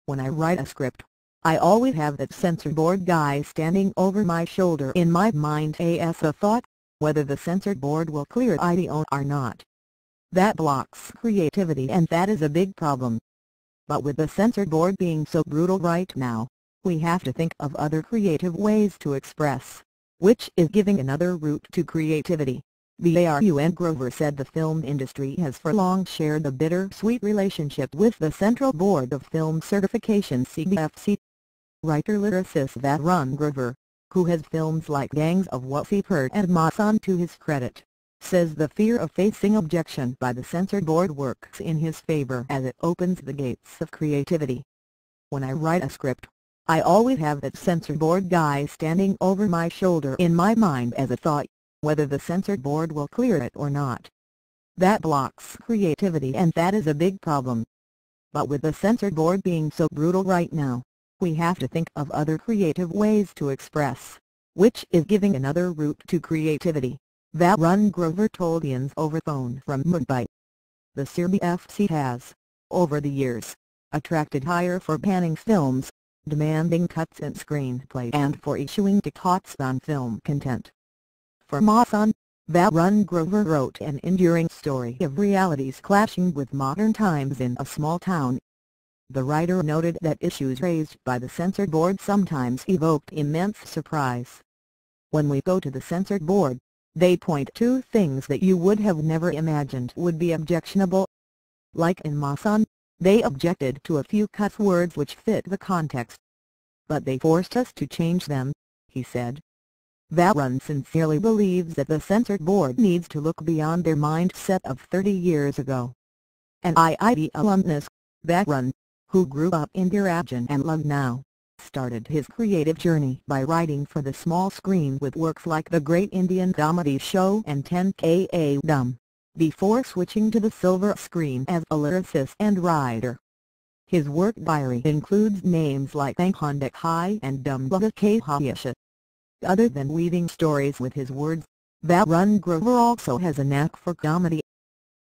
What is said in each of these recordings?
When I write a script, I always have that censor board guy standing over my shoulder in my mind as a thought, whether the censor board will clear it or not. That blocks creativity, and that is a big problem. But with the censor board being so brutal right now, we have to think of other creative ways to express, which is giving another route to creativity. Varun Grover said the film industry has for long shared a bittersweet relationship with the Central Board of Film Certification (CBFC). Writer-lyricist Varun Grover, who has films like Gangs of Wasseypur and Masaan to his credit, says the fear of facing objection by the censor board works in his favor as it opens the gates of creativity. When I write a script, I always have that censor board guy standing over my shoulder in my mind as a thought, whether the censor board will clear it or not. That blocks creativity, and that is a big problem. But with the censor board being so brutal right now, we have to think of other creative ways to express, which is giving another route to creativity, Varun Grover told Ian's over phone from Mumbai. The CBFC has, over the years, attracted higher for banning films, demanding cuts in screenplay, and for issuing diktats on film content. For Masaan, Varun Grover wrote an enduring story of realities clashing with modern times in a small town. The writer noted that issues raised by the censor board sometimes evoked immense surprise. When we go to the censor board, they point to things that you would have never imagined would be objectionable. Like in Masaan, they objected to a few cuss words which fit the context. But they forced us to change them, he said. Varun sincerely believes that the censor board needs to look beyond their mindset of 30 years ago. An IIT alumnus, Varun, who grew up in Dehradun and Lucknow, started his creative journey by writing for the small screen with works like The Great Indian Comedy Show and 10Ka Dum, before switching to the silver screen as a lyricist and writer. His work diary includes names like Thankhanda Khai and Dumbuga Khayasha. Other than weaving stories with his words, Varun Grover also has a knack for comedy.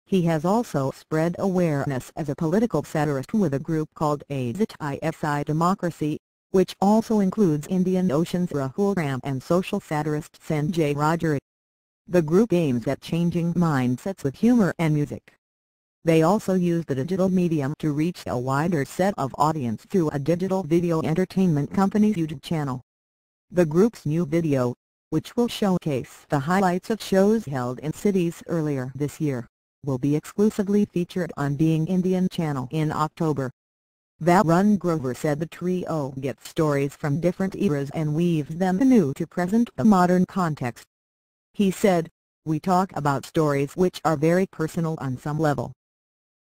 He has also spread awareness as a political satirist with a group called AZITISI Democracy, which also includes Indian Ocean's Rahul Ram and social satirist Sanjay Rajari. The group aims at changing mindsets with humor and music. They also use the digital medium to reach a wider set of audience through a digital video entertainment company's YouTube channel. The group's new video, which will showcase the highlights of shows held in cities earlier this year, will be exclusively featured on Being Indian channel in October. Varun Grover said the trio gets stories from different eras and weaves them anew to present a modern context. He said, "We talk about stories which are very personal on some level.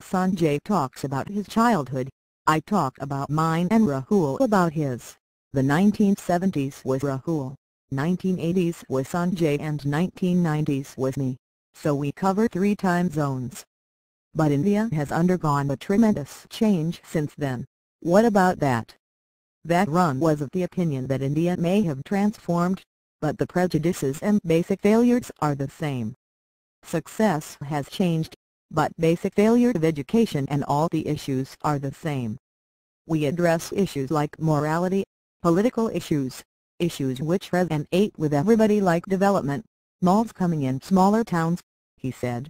Sanjay talks about his childhood, I talk about mine, and Rahul about his. The 1970s was Rahul, 1980s was Sanjay, and 1990s was me, so we cover 3 time zones. But India has undergone a tremendous change since then. What about that?" Varun was of the opinion that India may have transformed, but the prejudices and basic failures are the same. Success has changed, but basic failure of education and all the issues are the same. We address issues like morality, political issues, issues which resonate with everybody like development, malls coming in smaller towns, he said.